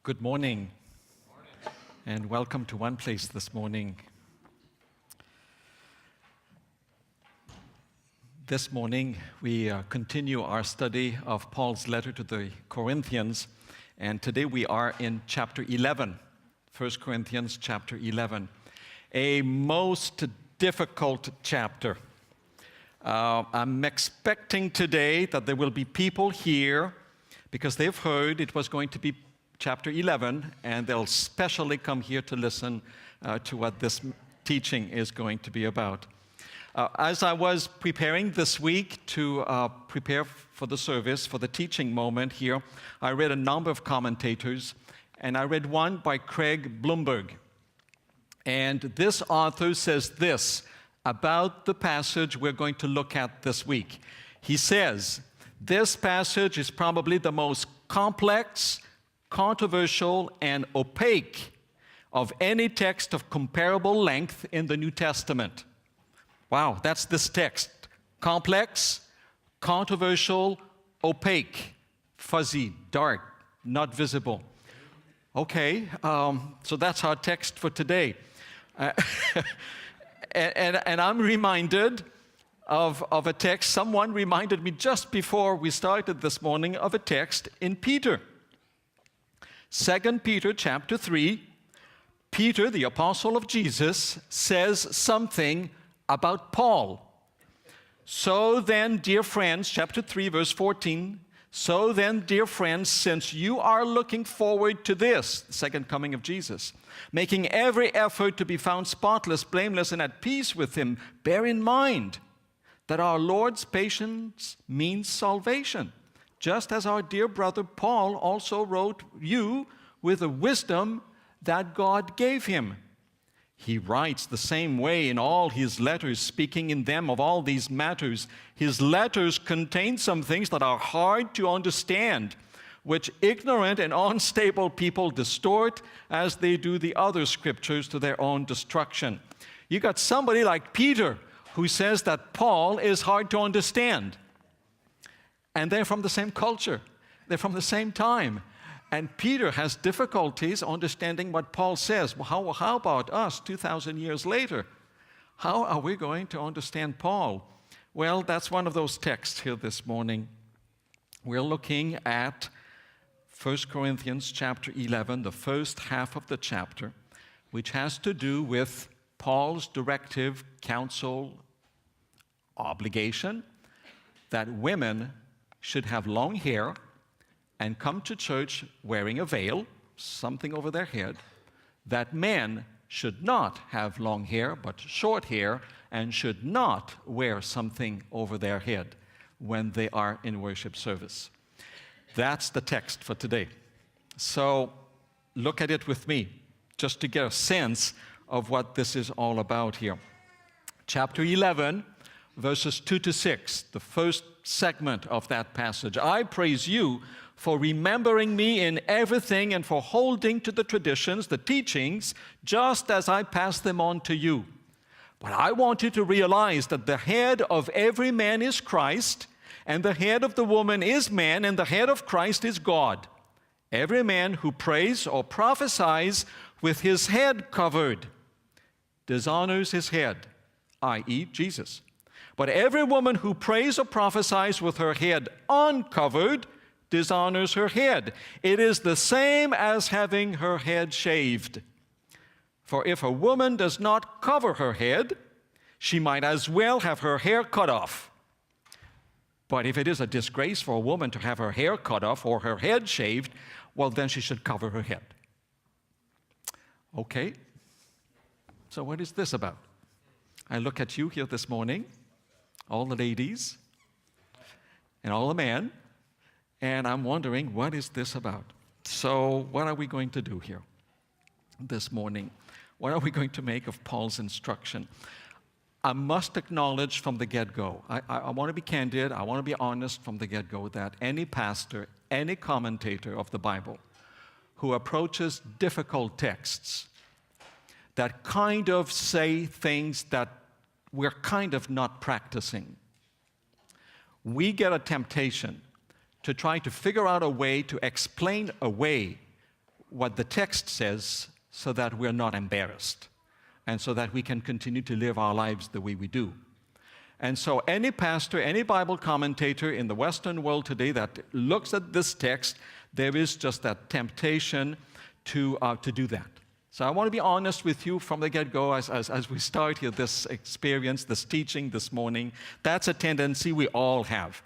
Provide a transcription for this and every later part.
Good morning, and welcome to One Place this morning. This morning, we continue our study of Paul's letter to the Corinthians, and today we are in chapter 11, 1 Corinthians chapter 11, a most difficult chapter. I'm expecting today that there will be people here because they've heard it was going to be chapter 11, and they'll specially come here to listen to what this teaching is going to be about. As I was preparing this week to prepare for the service, for the teaching moment here, I read a number of commentators, and I read one by Craig Bloomberg. And this author says this about the passage we're going to look at this week. He says, this passage is probably the most complex, controversial, and opaque of any text of comparable length in the New Testament. Wow, that's this text. Complex, controversial, opaque, fuzzy, dark, not visible. Okay, so that's our text for today. And I'm reminded of a text. Someone reminded me just before we started this morning of a text in Peter. 2 Peter chapter 3, Peter, the apostle of Jesus, says something about Paul. So then, dear friends, chapter 3, verse 14, so then, dear friends, since you are looking forward to this, the second coming of Jesus, making every effort to be found spotless, blameless, and at peace with him, bear in mind that our Lord's patience means salvation. Just as our dear brother Paul also wrote you with the wisdom that God gave him. He writes the same way in all his letters, speaking in them of all these matters. His letters contain some things that are hard to understand, which ignorant and unstable people distort as they do the other scriptures to their own destruction. You got somebody like Peter who says that Paul is hard to understand. And they're from the same culture. They're from the same time. And Peter has difficulties understanding what Paul says. Well, how about us 2,000 years later? How are we going to understand Paul? Well, that's one of those texts here this morning. We're looking at 1 Corinthians chapter 11, the first half of the chapter, which has to do with Paul's directive, counsel, obligation that women should have long hair and come to church wearing a veil, something over their head, that men should not have long hair but short hair and should not wear something over their head when they are in worship service. That's the text for today. So look at it with me just to get a sense of what this is all about here. Chapter 11, verses 2 to 6, the first segment of that passage. I praise you for remembering me in everything and for holding to the traditions, the teachings, just as I pass them on to you. But I want you to realize that the head of every man is Christ, and the head of the woman is man, and the head of Christ is God. Every man who prays or prophesies with his head covered dishonors his head, i.e., Jesus. But every woman who prays or prophesies with her head uncovered dishonors her head. It is the same as having her head shaved. For if a woman does not cover her head, she might as well have her hair cut off. But if it is a disgrace for a woman to have her hair cut off or her head shaved, well, then she should cover her head. Okay, so what is this about? I look at you here this morning, all the ladies and all the men, and I'm wondering, what is this about? So what are we going to do here this morning? What are we going to make of Paul's instruction? I must acknowledge from the get-go, I want to be candid, I want to be honest from the get-go, that any pastor, any commentator of the Bible who approaches difficult texts that kind of say things that we're kind of not practicing, we get a temptation to try to figure out a way to explain away what the text says so that we're not embarrassed and so that we can continue to live our lives the way we do. And so any pastor, any Bible commentator in the Western world today that looks at this text, there is just that temptation to do that. So I want to be honest with you from the get-go as we start here, this experience, this teaching this morning. That's a tendency we all have.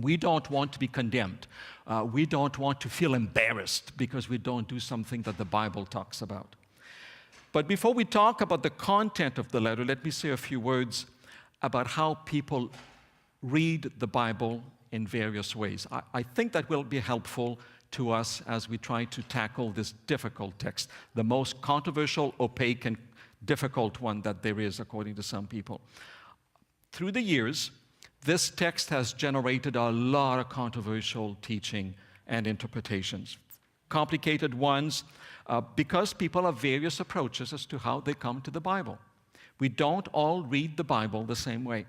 We don't want to be condemned. We don't want to feel embarrassed because we don't do something that the Bible talks about. But before we talk about the content of the letter, let me say a few words about how people read the Bible in various ways. I think that will be helpful to us as we try to tackle this difficult text, the most controversial, opaque, and difficult one that there is, according to some people. Through the years, this text has generated a lot of controversial teaching and interpretations, complicated ones, because people have various approaches as to how they come to the Bible. We don't all read the Bible the same way.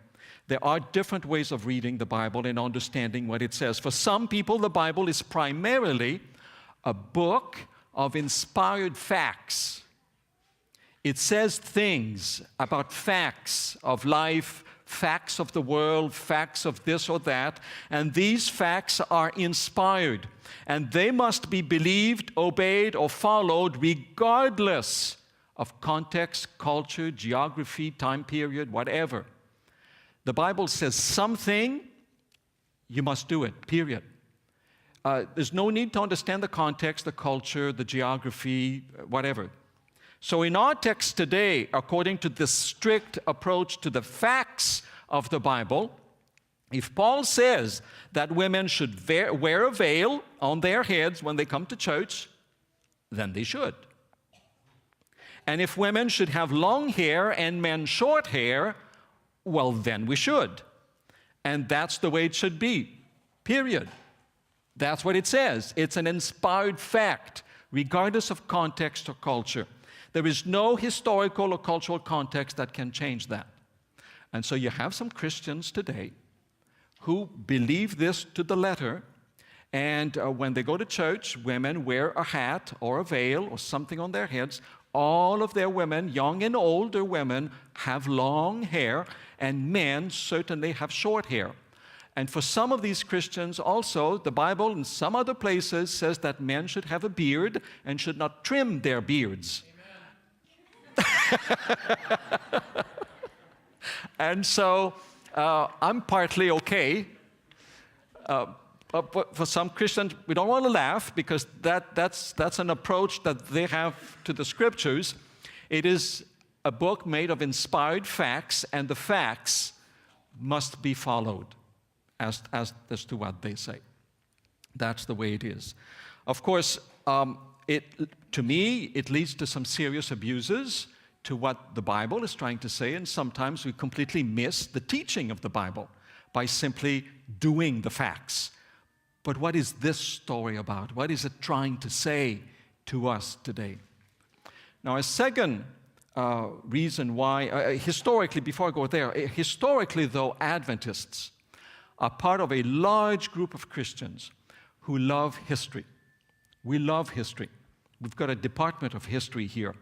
There are different ways of reading the Bible and understanding what it says. For some people, the Bible is primarily a book of inspired facts. It says things about facts of life, facts of the world, facts of this or that, and these facts are inspired, and they must be believed, obeyed, or followed regardless of context, culture, geography, time period, whatever. The Bible says something, you must do it, period. There's no need to understand the context, the culture, the geography, whatever. So in our text today, according to this strict approach to the facts of the Bible, if Paul says that women should wear a veil on their heads when they come to church, then they should. And if women should have long hair and men short hair, well, then we should. And that's the way it should be, period. That's what it says. It's an inspired fact, regardless of context or culture. There is no historical or cultural context that can change that. And so you have some Christians today who believe this to the letter, and when they go to church, women wear a hat or a veil or something on their heads. All of their women, young and older women, have long hair, and men certainly have short hair. And for some of these Christians also, the Bible in some other places says that men should have a beard and should not trim their beards. And so I'm partly okay. But for some Christians, we don't want to laugh because that's an approach that they have to the Scriptures. It is a book made of inspired facts, and the facts must be followed as to what they say. That's the way it is. Of course, to me, it leads to some serious abuses to what the Bible is trying to say, and sometimes we completely miss the teaching of the Bible by simply doing the facts. But what is this story about? What is it trying to say to us today? Now, a second reason why, historically, before I go there, historically, though, Adventists are part of a large group of Christians who love history. We love history. We've got a department of history here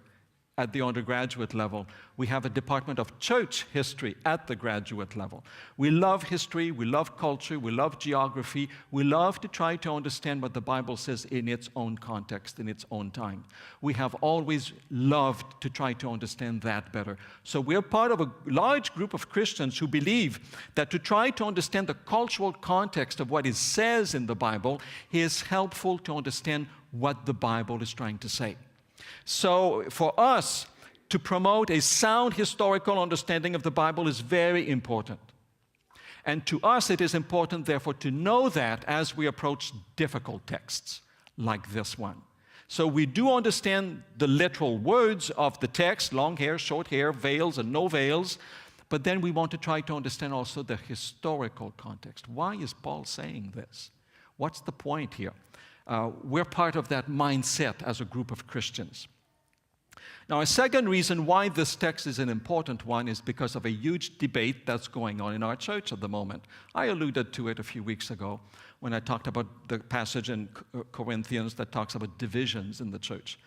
at the undergraduate level. We have a department of church history at the graduate level. We love history, we love culture, we love geography. We love to try to understand what the Bible says in its own context, in its own time. We have always loved to try to understand that better. So we're part of a large group of Christians who believe that to try to understand the cultural context of what it says in the Bible is helpful to understand what the Bible is trying to say. So for us to promote a sound historical understanding of the Bible is very important. And to us it is important, therefore, to know that as we approach difficult texts like this one. So we do understand the literal words of the text, long hair, short hair, veils and no veils, but then we want to try to understand also the historical context. Why is Paul saying this? What's the point here? We're part of that mindset as a group of Christians. Now, a second reason why this text is an important one is because of a huge debate that's going on in our church at the moment. I alluded to it a few weeks ago when I talked about the passage in Corinthians that talks about divisions in the church.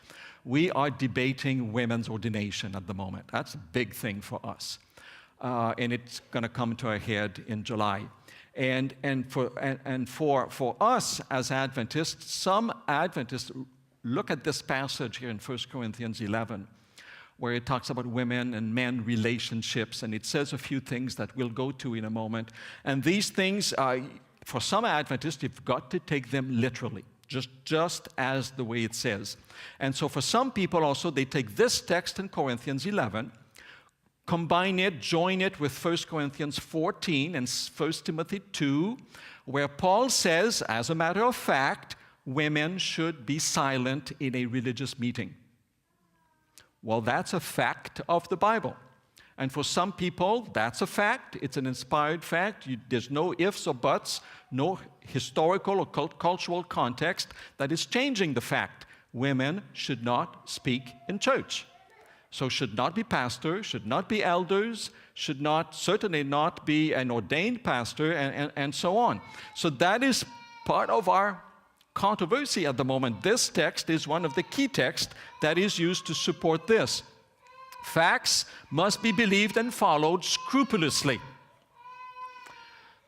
We are debating women's ordination at the moment. That's a big thing for us. And it's going to come to a head in July. And for us as Adventists, some Adventists look at this passage here in 1 Corinthians 11, where it talks about women and men relationships, and it says a few things that we'll go to in a moment. And these things, for some Adventists, you've got to take them literally, just as the way it says. And so for some people also, they take this text in Corinthians 11, combine it, join it with 1 Corinthians 14 and 1 Timothy 2, where Paul says, as a matter of fact, women should be silent in a religious meeting. Well, that's a fact of the Bible. And for some people, that's a fact. It's an inspired fact. There's no ifs or buts, no historical or cultural context that is changing the fact. Women should not speak in church. So should not be pastors, should not be elders, should not, certainly not be an ordained pastor, and so on. So that is part of our controversy at the moment. This text is one of the key texts that is used to support this. Facts must be believed and followed scrupulously.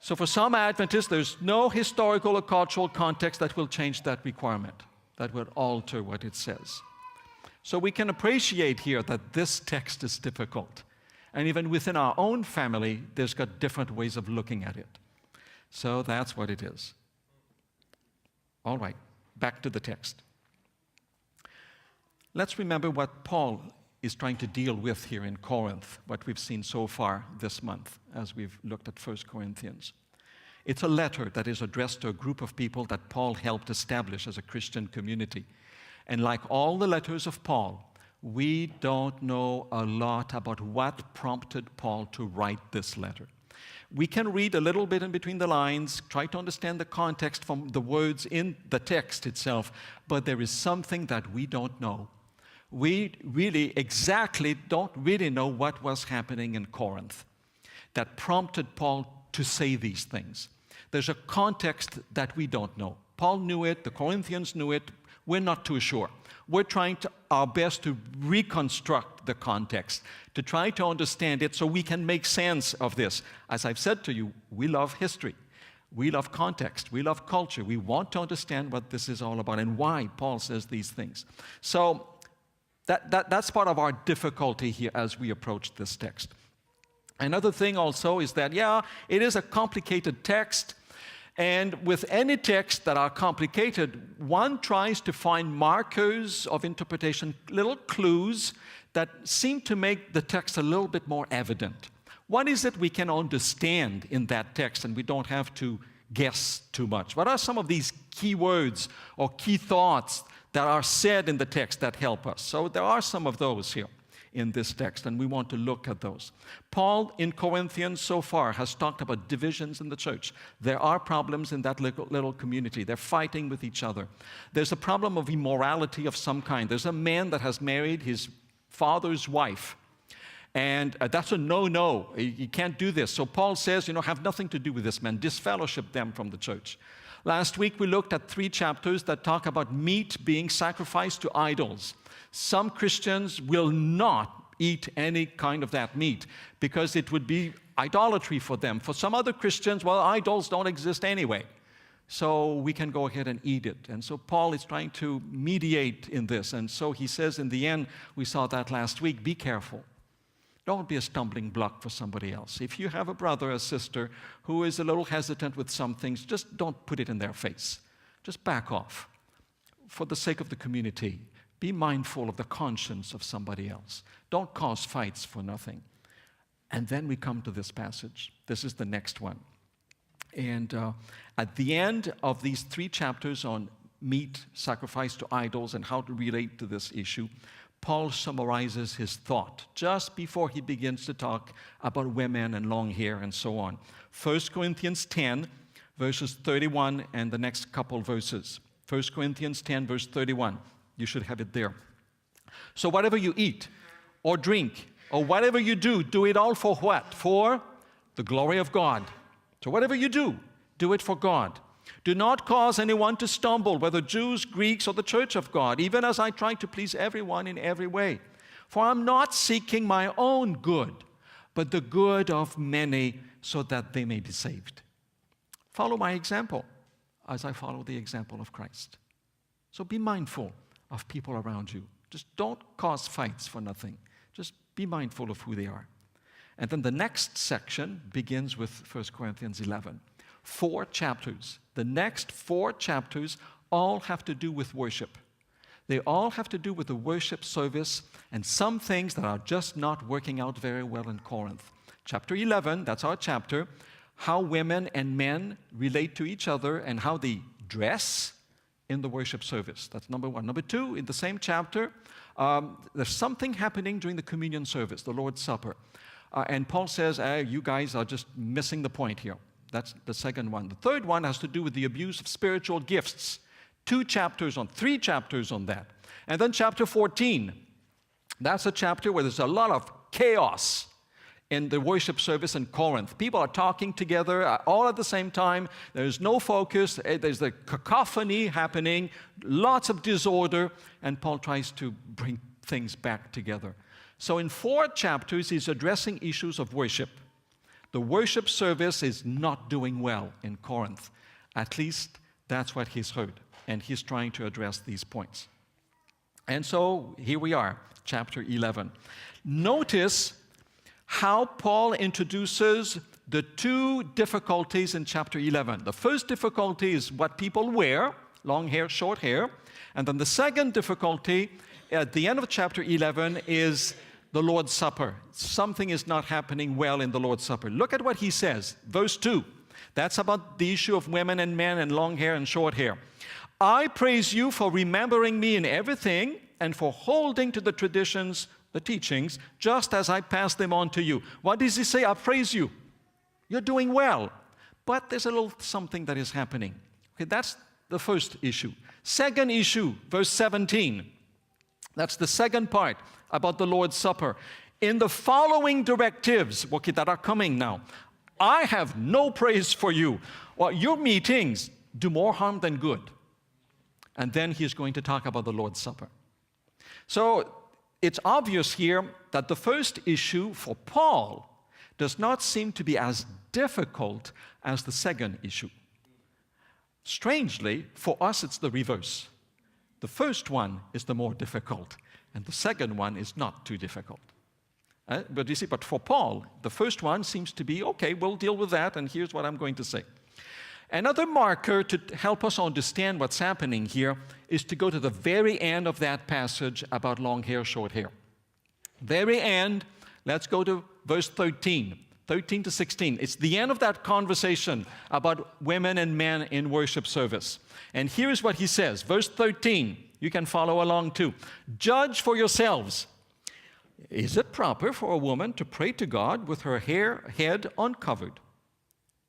So for some Adventists, there's no historical or cultural context that will change that requirement, that will alter what it says. So we can appreciate here that this text is difficult. And even within our own family, there's got different ways of looking at it. So that's what it is. All right, back to the text. Let's remember what Paul is trying to deal with here in Corinth, what we've seen so far this month as we've looked at 1 Corinthians. It's a letter that is addressed to a group of people that Paul helped establish as a Christian community. And like all the letters of Paul, we don't know a lot about what prompted Paul to write this letter. We can read a little bit in between the lines, try to understand the context from the words in the text itself, but there is something that we don't know. We really exactly don't really know what was happening in Corinth that prompted Paul to say these things. There's a context that we don't know. Paul knew it, the Corinthians knew it. We're not too sure. We're trying our best to reconstruct the context, to try to understand it so we can make sense of this. As I've said to you, we love history. We love context. We love culture. We want to understand what this is all about and why Paul says these things. So that's part of our difficulty here as we approach this text. Another thing also is that, it is a complicated text. And with any texts that are complicated, one tries to find markers of interpretation, little clues that seem to make the text a little bit more evident. What is it we can understand in that text and we don't have to guess too much? What are some of these key words or key thoughts that are said in the text that help us? So there are some of those here in this text, and we want to look at those. Paul in Corinthians so far has talked about divisions in the church. There are problems in that little community. They're fighting with each other. There's a problem of immorality of some kind. There's a man that has married his father's wife, and that's a no-no. You can't do this. So Paul says, have nothing to do with this man. Disfellowship them from the church. Last week we looked at 3 chapters that talk about meat being sacrificed to idols. Some Christians will not eat any kind of that meat because it would be idolatry for them. For some other Christians, idols don't exist anyway. So we can go ahead and eat it. And so Paul is trying to mediate in this. And so he says in the end, we saw that last week, be careful. Don't be a stumbling block for somebody else. If you have a brother or sister who is a little hesitant with some things, just don't put it in their face. Just back off for the sake of the community. Be mindful of the conscience of somebody else. Don't cause fights for nothing. And then we come to this passage. This is the next one. And at the end of these 3 chapters on meat, sacrifice to idols, and how to relate to this issue, Paul summarizes his thought just before he begins to talk about women and long hair and so on. 1 Corinthians 10, verses 31 and the next couple verses. 1 Corinthians 10, verse 31. You should have it there. So whatever you eat or drink or whatever you do it all for what? For the glory of God. So whatever you do it for God. Do not cause anyone to stumble, whether Jews, Greeks, or the church of God, even as I try to please everyone in every way. For I'm not seeking my own good, but the good of many, so that they may be saved. Follow my example as I follow the example of Christ. So be mindful of people around you. Just don't cause fights for nothing. Just be mindful of who they are. And then the next section begins with 1 Corinthians 11. 4 chapters. The next 4 chapters all have to do with worship. They all have to do with the worship service and some things that are just not working out very well in Corinth. Chapter 11, that's our chapter, how women and men relate to each other and how they dress in the worship service. That's number 1. Number 2, in the same chapter, there's something happening during the communion service, the Lord's Supper. And Paul says, you guys are just missing the point here. That's the second one. The third one has to do with the abuse of spiritual gifts. 3 chapters on that. And then chapter 14. That's a chapter where there's a lot of chaos in the worship service in Corinth. People are talking together all at the same time. There's no focus. There's a cacophony happening, lots of disorder, and Paul tries to bring things back together. So in 4 chapters, he's addressing issues of worship. The worship service is not doing well in Corinth. At least that's what he's heard. And he's trying to address these points. And so here we are, chapter 11. Notice how Paul introduces the 2 difficulties in chapter 11. The first difficulty is what people wear, long hair, short hair. And then the second difficulty at the end of chapter 11 is the Lord's Supper. Something is not happening well in the Lord's Supper. Look at what he says, verse 2. That's about the issue of women and men and long hair and short hair. I praise you for remembering me in everything and for holding to the traditions, the teachings, just as I pass them on to you. What does he say? I praise you. You're doing well. But there's a little something that is happening. Okay, that's the first issue. Second issue, verse 17. That's the second part about the Lord's Supper. In the following directives, okay, that are coming now, I have no praise for you. Well, your meetings do more harm than good. And then he's going to talk about the Lord's Supper. So it's obvious here that the first issue for Paul does not seem to be as difficult as the second issue. Strangely, for us, it's the reverse. The first one is the more difficult, and the second one is not too difficult. But you see, but for Paul, the first one seems to be, okay, we'll deal with that, and here's what I'm going to say. Another marker to help us understand what's happening here is to go to the very end of that passage about long hair, short hair. Very end, let's go to verse 13 to 16. It's the end of that conversation about women and men in worship service. And here's what he says, verse 13. You can follow along too. Judge for yourselves. Is it proper for a woman to pray to God with her head uncovered?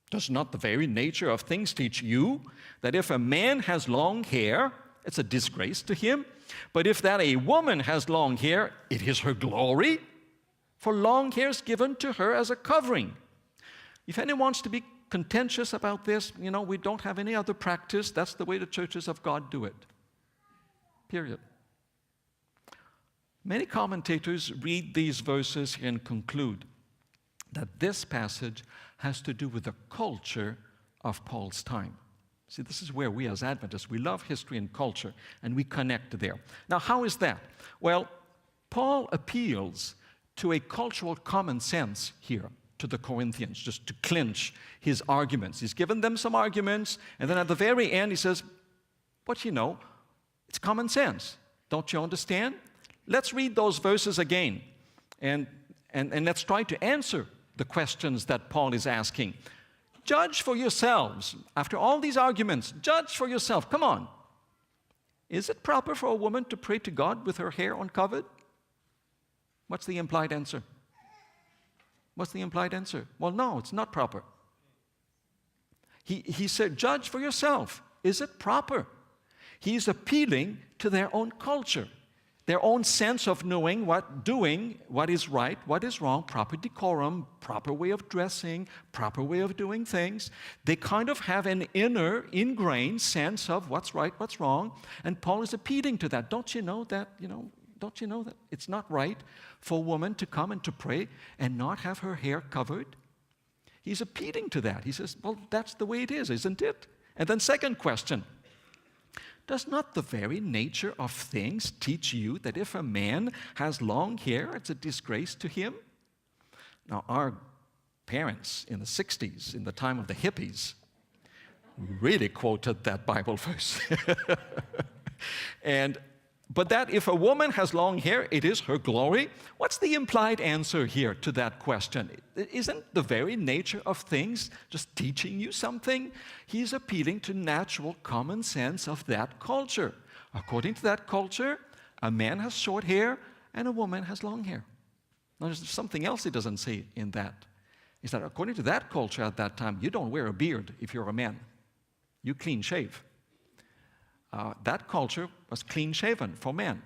Does not the very nature of things teach you that if a man has long hair, it's a disgrace to him? But if that a woman has long hair, it is her glory? For long hair is given to her as a covering. If anyone wants to be contentious about this, we don't have any other practice. That's the way the churches of God do it. Period. Many commentators read these verses and conclude that this passage has to do with the culture of Paul's time. See, this is where we as Adventists, we love history and culture, and we connect there. Now, how is that? Well, Paul appeals to a cultural common sense here to the Corinthians, just to clinch his arguments. He's given them some arguments, and then at the very end he says, but it's common sense. Don't you understand? Let's read those verses again, and let's try to answer the questions that Paul is asking. Judge for yourselves. After all these arguments, judge for yourself. Come on. Is it proper for a woman to pray to God with her hair uncovered? What's the implied answer? What's the implied answer? Well, no, it's not proper. He said, judge for yourself. Is it proper? He's appealing to their own culture. their own sense of knowing doing what is right, what is wrong, proper decorum, proper way of dressing, proper way of doing things. They kind of have an inner, ingrained sense of what's right, what's wrong. And Paul is appealing to that. Don't you know that, don't you know that it's not right for a woman to come and to pray and not have her hair covered? He's appealing to that. He says, well, that's the way it is, isn't it? And then second question, does not the very nature of things teach you that if a man has long hair, it's a disgrace to him? Now, our parents in the 60s, in the time of the hippies, really quoted that Bible verse. But that if a woman has long hair, it is her glory. What's the implied answer here to that question? Isn't the very nature of things just teaching you something? He's appealing to natural common sense of that culture. According to that culture, a man has short hair and a woman has long hair. Now, there's something else he doesn't say in that. Is that according to that culture at that time, you don't wear a beard if you're a man. You clean shave. That culture was clean-shaven for men.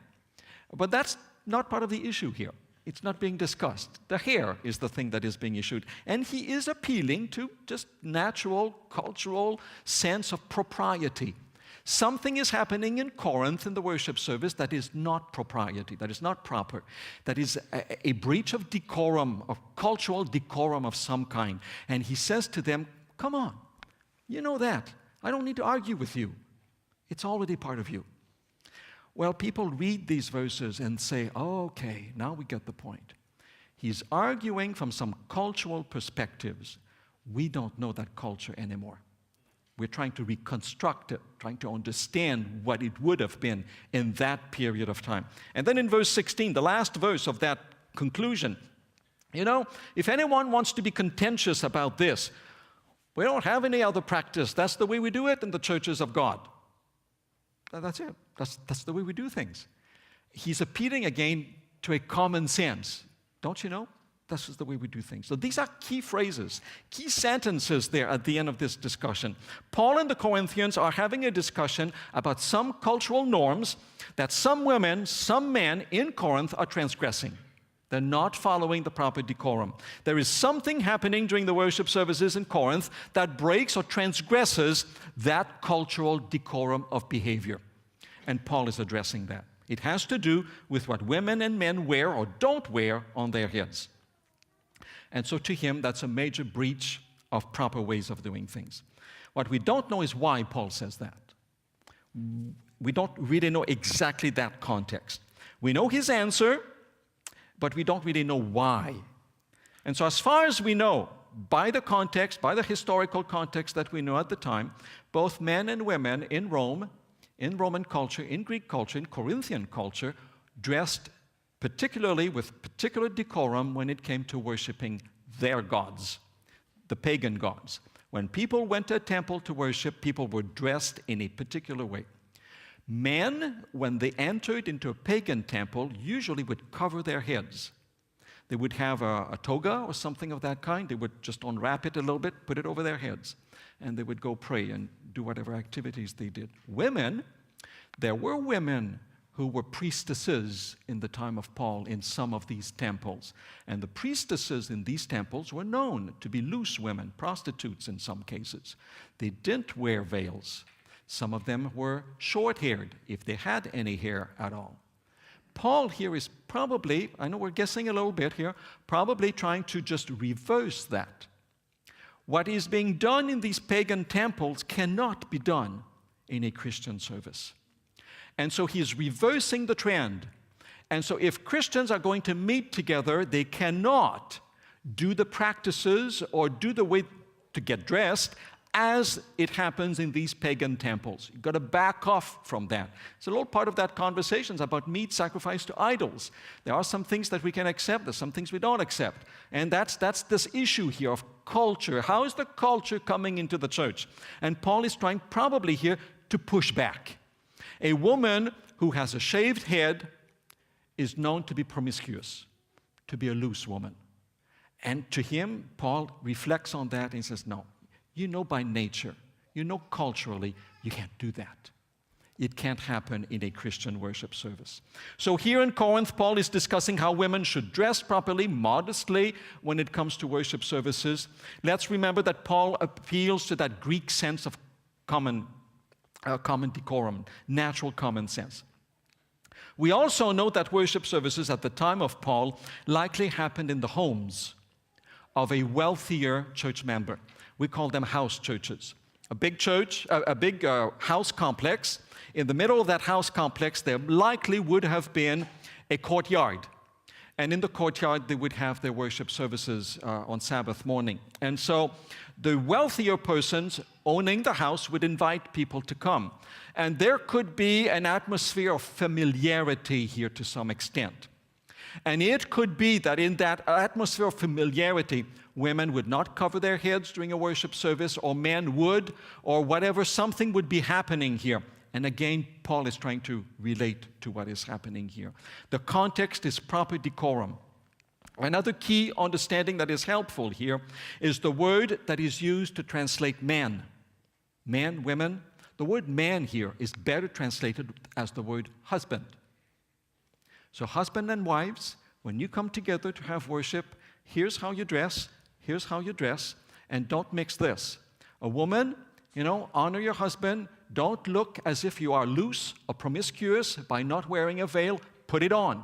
But that's not part of the issue here. It's not being discussed. The hair is the thing that is being issued. And he is appealing to just natural, cultural sense of propriety. Something is happening in Corinth in the worship service that is not propriety, that is not proper, that is a breach of decorum, of cultural decorum of some kind. And he says to them, come on, you know that. I don't need to argue with you. It's already part of you. Well, people read these verses and say, oh, okay, now we get the point. He's arguing from some cultural perspectives. We don't know that culture anymore. We're trying to reconstruct it, trying to understand what it would have been in that period of time. And then in verse 16, the last verse of that conclusion, if anyone wants to be contentious about this, we don't have any other practice. That's the way we do it in the churches of God. That's it. That's the way we do things. He's appealing again to a common sense. Don't you know? This is the way we do things. So these are key phrases, key sentences there at the end of this discussion. Paul and the Corinthians are having a discussion about some cultural norms that some women, some men in Corinth are transgressing. They're not following the proper decorum. There is something happening during the worship services in Corinth that breaks or transgresses that cultural decorum of behavior. And Paul is addressing that. It has to do with what women and men wear or don't wear on their heads. And so to him, that's a major breach of proper ways of doing things. What we don't know is why Paul says that. We don't really know exactly that context. We know his answer, but we don't really know why. And so as far as we know, by the context, by the historical context that we know at the time, both men and women in Rome, in Roman culture, in Greek culture, in Corinthian culture, dressed particularly with particular decorum when it came to worshiping their gods, the pagan gods. When people went to a temple to worship, people were dressed in a particular way. Men, when they entered into a pagan temple, usually would cover their heads. They would have a toga or something of that kind. They would just unwrap it a little bit, put it over their heads, and they would go pray and do whatever activities they did. Women, there were women who were priestesses in the time of Paul in some of these temples. And the priestesses in these temples were known to be loose women, prostitutes in some cases. They didn't wear veils. Some of them were short-haired, if they had any hair at all. Paul here is probably, I know we're guessing a little bit here, probably trying to just reverse that. What is being done in these pagan temples cannot be done in a Christian service. And so he's reversing the trend. And so if Christians are going to meet together, they cannot do the practices or do the way to get dressed as it happens in these pagan temples. You've got to back off from that. It's a little part of that conversation about meat sacrificed to idols. There are some things that we can accept, there's some things we don't accept. And that's this issue here of culture. How is the culture coming into the church? And Paul is trying probably here to push back. A woman who has a shaved head is known to be promiscuous, to be a loose woman. And to him, Paul reflects on that and says, no, you know by nature, you know culturally, you can't do that. It can't happen in a Christian worship service. So here in Corinth, Paul is discussing how women should dress properly, modestly, when it comes to worship services. Let's remember that Paul appeals to that Greek sense of common decorum, natural common sense. We also know that worship services at the time of Paul likely happened in the homes of a wealthier church member. We call them house churches. A big church, a big house complex. In the middle of that house complex, there likely would have been a courtyard. And in the courtyard, they would have their worship services on Sabbath morning. And so the wealthier persons owning the house would invite people to come. And there could be an atmosphere of familiarity here to some extent. And it could be that in that atmosphere of familiarity, women would not cover their heads during a worship service, or men would, or whatever, something would be happening here. And again, Paul is trying to relate to what is happening here. The context is proper decorum. Another key understanding that is helpful here is the word that is used to translate man. Man, women. The word man here is better translated as the word husband. So husband and wives, when you come together to have worship, here's how you dress, and don't mix this. A woman, honor your husband. Don't look as if you are loose or promiscuous by not wearing a veil. Put it on.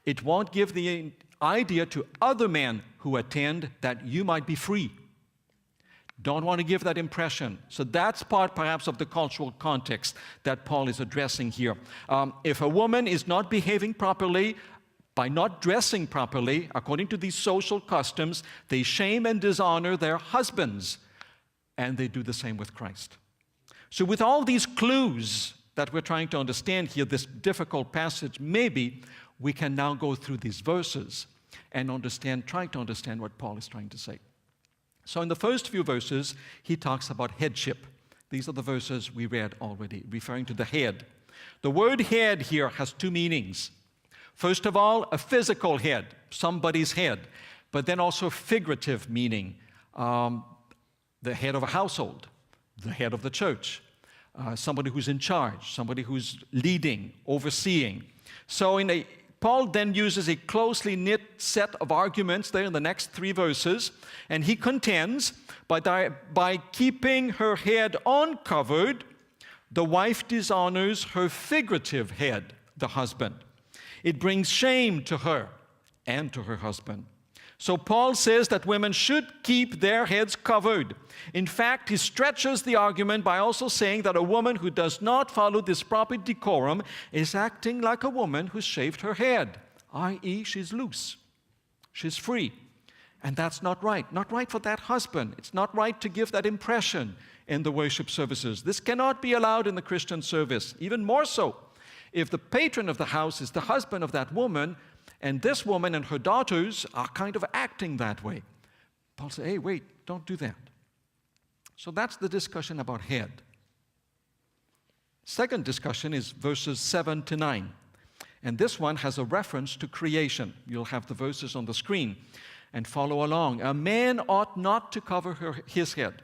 It won't give the idea to other men who attend that you might be free. Don't want to give that impression. So that's part, perhaps, of the cultural context that Paul is addressing here. If a woman is not behaving properly, by not dressing properly, according to these social customs, they shame and dishonor their husbands. And they do the same with Christ. So with all these clues that we're trying to understand here, this difficult passage, maybe we can now go through these verses and try to understand what Paul is trying to say. So in the first few verses, he talks about headship. These are the verses we read already, referring to the head. The word head here has two meanings. First of all, a physical head, somebody's head, but then also figurative meaning, the head of a household, the head of the church, somebody who's in charge, somebody who's leading, overseeing. So Paul then uses a closely knit set of arguments there in the next 3 verses, and he contends by keeping her head uncovered, the wife dishonors her figurative head, the husband. It brings shame to her and to her husband. So Paul says that women should keep their heads covered. In fact, he stretches the argument by also saying that a woman who does not follow this proper decorum is acting like a woman who's shaved her head, i.e., she's loose, she's free. And that's not right. Not right for that husband. It's not right to give that impression in the worship services. This cannot be allowed in the Christian service, even more so if the patron of the house is the husband of that woman, and this woman and her daughters are kind of acting that way. Paul says, hey, wait, don't do that. So that's the discussion about head. Second discussion is verses 7 to 9. And this one has a reference to creation. You'll have the verses on the screen and follow along. A man ought not to cover his head,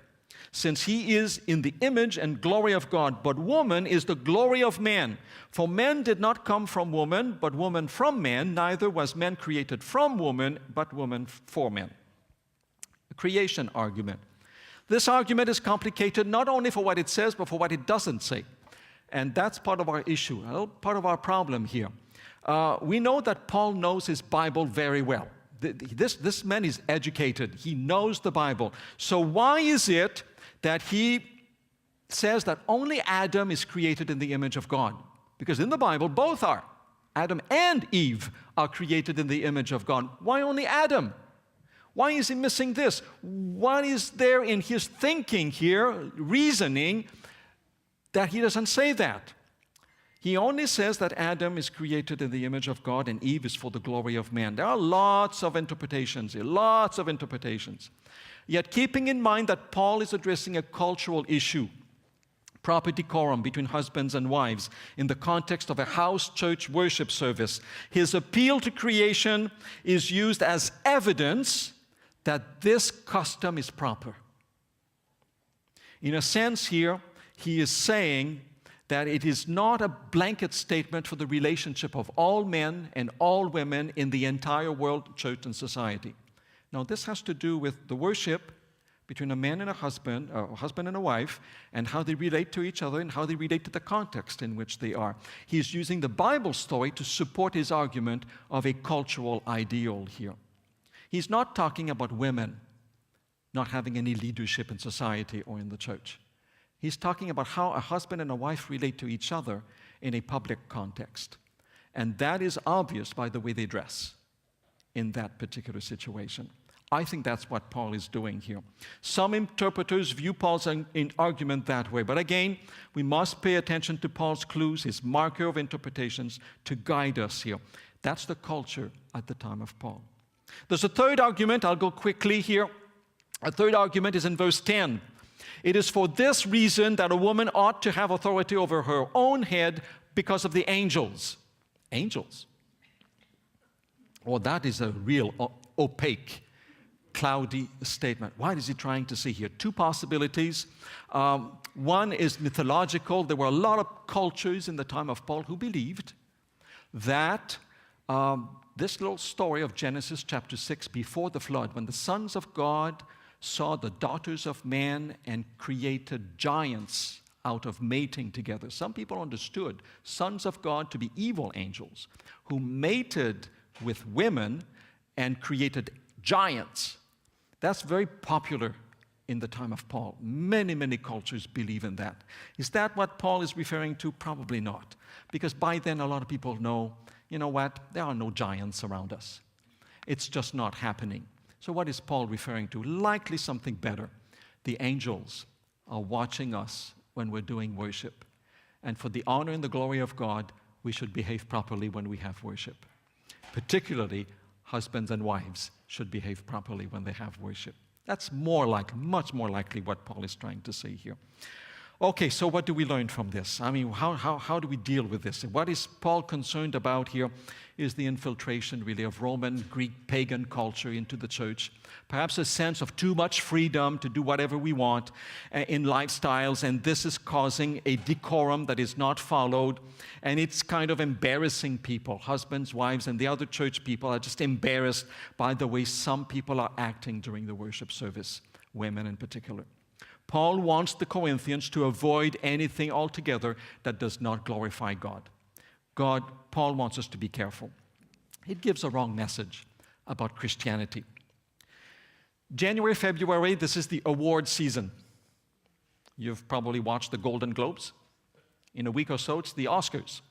since he is in the image and glory of God, but woman is the glory of man. For man did not come from woman, but woman from man, neither was man created from woman, but woman for man. A creation argument. This argument is complicated not only for what it says, but for what it doesn't say. And that's part of our issue, part of our problem here. We know that Paul knows his Bible very well. This man is educated. He knows the Bible. So why is it that he says that only Adam is created in the image of God? Because in the Bible, both are. Adam and Eve are created in the image of God. Why only Adam? Why is he missing this? What is there in his thinking here, reasoning, that he doesn't say that? He only says that Adam is created in the image of God and Eve is for the glory of man. There are lots of interpretations here, lots of interpretations. Yet keeping in mind that Paul is addressing a cultural issue, proper decorum between husbands and wives in the context of a house church worship service, his appeal to creation is used as evidence that this custom is proper. In a sense here, he is saying that it is not a blanket statement for the relationship of all men and all women in the entire world, church, and society. Now, this has to do with the worship between a man and a husband and a wife, and how they relate to each other and how they relate to the context in which they are. He's using the Bible story to support his argument of a cultural ideal here. He's not talking about women not having any leadership in society or in the church. He's talking about how a husband and a wife relate to each other in a public context. And that is obvious by the way they dress in that particular situation. I think that's what Paul is doing here. Some interpreters view Paul's argument that way, but again, we must pay attention to Paul's clues, his marker of interpretations to guide us here. That's the culture at the time of Paul. There's a third argument. I'll go quickly here. A third argument is in verse 10. It is for this reason that a woman ought to have authority over her own head because of the angels. Angels? Well, that is a real opaque, cloudy statement. What is he trying to say here? Two possibilities. One is mythological. There were a lot of cultures in the time of Paul who believed that this little story of Genesis chapter 6, before the flood, when the sons of God saw the daughters of man and created giants out of mating together. Some people understood sons of God to be evil angels who mated with women and created giants. That's very popular in the time of Paul. Many, many cultures believe in that. Is that what Paul is referring to? Probably not. Because by then a lot of people know, you know what, there are no giants around us. It's just not happening. So what is Paul referring to? Likely something better. The angels are watching us when we're doing worship. And for the honor and the glory of God, we should behave properly when we have worship. Particularly, husbands and wives should behave properly when they have worship. That's much more likely what Paul is trying to say here. Okay, so what do we learn from this? I mean, how do we deal with this? What is Paul concerned about here is the infiltration, really, of Roman, Greek, pagan culture into the church. Perhaps a sense of too much freedom to do whatever we want in lifestyles, and this is causing a decorum that is not followed, and it's kind of embarrassing people. Husbands, wives, and the other church people are just embarrassed by the way some people are acting during the worship service, women in particular. Paul wants the Corinthians to avoid anything altogether that does not glorify God. Paul wants us to be careful. It gives a wrong message about Christianity. January, February, this is the award season. You've probably watched the Golden Globes. In a week or so, it's the Oscars.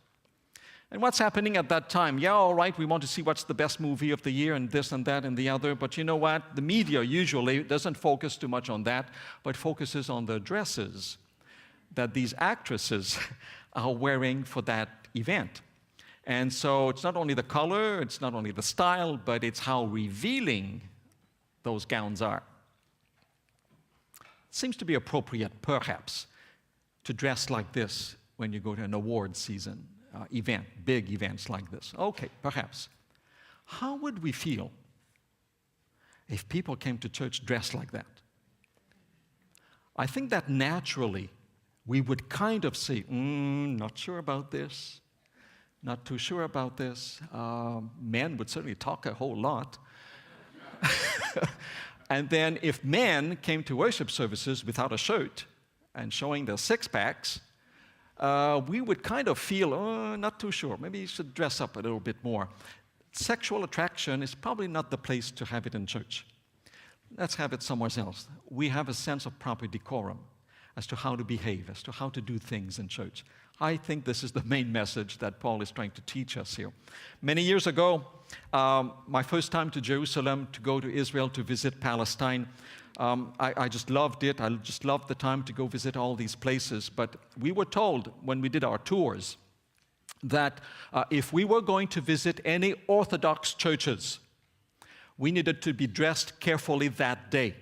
And what's happening at that time? Yeah, all right, we want to see what's the best movie of the year and this and that and the other, but you know what? The media usually doesn't focus too much on that, but focuses on the dresses that these actresses are wearing for that event. And so it's not only the color, it's not only the style, but it's how revealing those gowns are. It seems to be appropriate, perhaps, to dress like this when you go to an award season event, big events like this. Okay, perhaps. How would we feel if people came to church dressed like that? I think that naturally we would kind of say, not sure about this, not too sure about this. Men would certainly talk a whole lot. And then if men came to worship services without a shirt and showing their six-packs, we would kind of feel, not too sure. Maybe you should dress up a little bit more. Sexual attraction is probably not the place to have it in church. Let's have it somewhere else. We have a sense of proper decorum as to how to behave, as to how to do things in church. I think this is the main message that Paul is trying to teach us here. Many years ago, my first time to Jerusalem, to go to Israel, to visit Palestine, I just loved it. I just loved the time to go visit all these places. But we were told when we did our tours that if we were going to visit any Orthodox churches, we needed to be dressed carefully that day.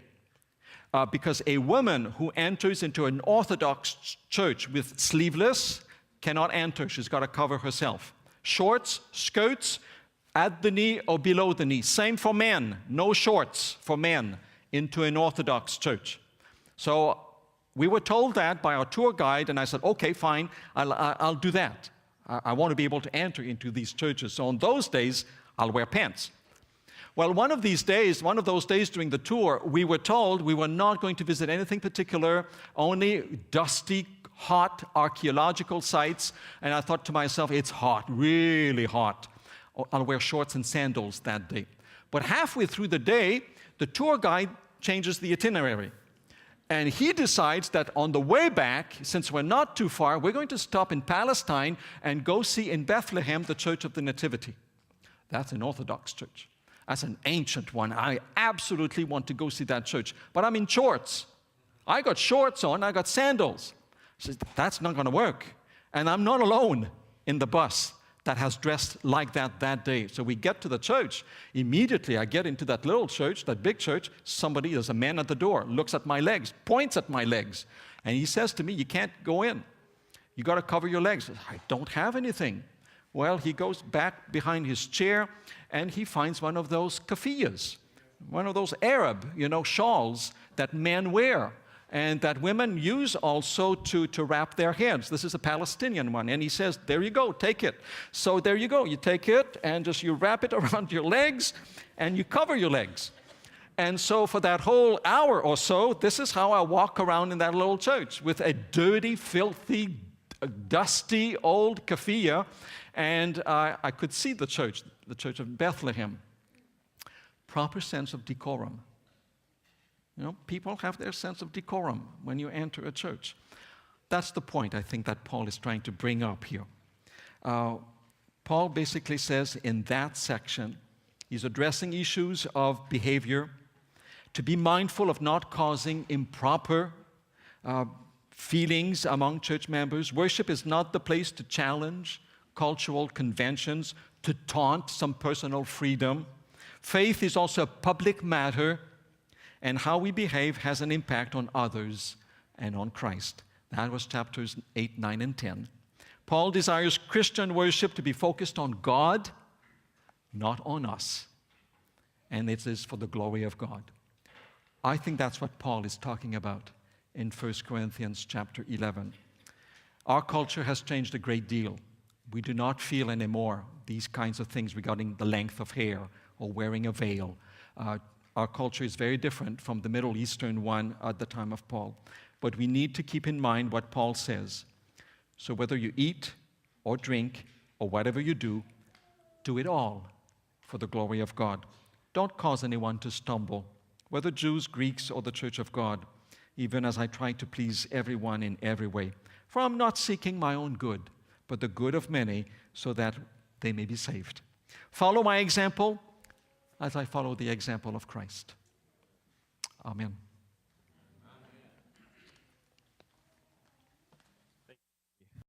Because a woman who enters into an Orthodox church with sleeveless cannot enter. She's got to cover herself. Shorts, skirts, at the knee or below the knee. Same for men. No shorts for men into an Orthodox church. So We were told that by our tour guide, and I said, okay, fine, I'll do that. I want to be able to enter into these churches. So on those days, I'll wear pants. Well, one of those days during the tour, we were told we were not going to visit anything particular, only dusty, hot archaeological sites. And I thought to myself, it's hot, really hot. I'll wear shorts and sandals that day. But halfway through the day, the tour guide changes the itinerary. And he decides that on the way back, since we're not too far, we're going to stop in Palestine and go see in Bethlehem the Church of the Nativity. That's an Orthodox church. That's an ancient one. I absolutely want to go see that church. But I'm in shorts. I got shorts on, I got sandals. She says, that's not going to work. And I'm not alone in the bus that has dressed like that day. So we get to the church. Immediately, I get into that little church, that big church. There's a man at the door, looks at my legs, points at my legs. And he says to me, you can't go in. You got to cover your legs. I don't have anything. Well, he goes back behind his chair, and he finds one of those keffiyehs, one of those Arab, shawls that men wear, and that women use also to wrap their heads. This is a Palestinian one. And he says, there you go, take it. So there you go. You take it, and you wrap it around your legs, and you cover your legs. And so for that whole hour or so, this is how I walk around in that little church, with a dirty, filthy, dusty old keffiyeh. And I could see the church of Bethlehem. Proper sense of decorum. People have their sense of decorum when you enter a church. That's the point, I think, that Paul is trying to bring up here. Paul basically says in that section, he's addressing issues of behavior, to be mindful of not causing improper feelings among church members. Worship is not the place to challenge cultural conventions, to taunt some personal freedom. Faith is also a public matter, and how we behave has an impact on others and on Christ. That was chapters 8, 9, and 10. Paul desires Christian worship to be focused on God, not on us. And it is for the glory of God. I think that's what Paul is talking about in 1 Corinthians chapter 11. Our culture has changed a great deal. We do not feel anymore these kinds of things regarding the length of hair or wearing a veil. Our culture is very different from the Middle Eastern one at the time of Paul. But we need to keep in mind what Paul says. So whether you eat or drink or whatever you do it all for the glory of God. Don't cause anyone to stumble, whether Jews, Greeks, or the church of God, even as I try to please everyone in every way. For I'm not seeking my own good, but the good of many, so that they may be saved. Follow my example as I follow the example of Christ. Amen.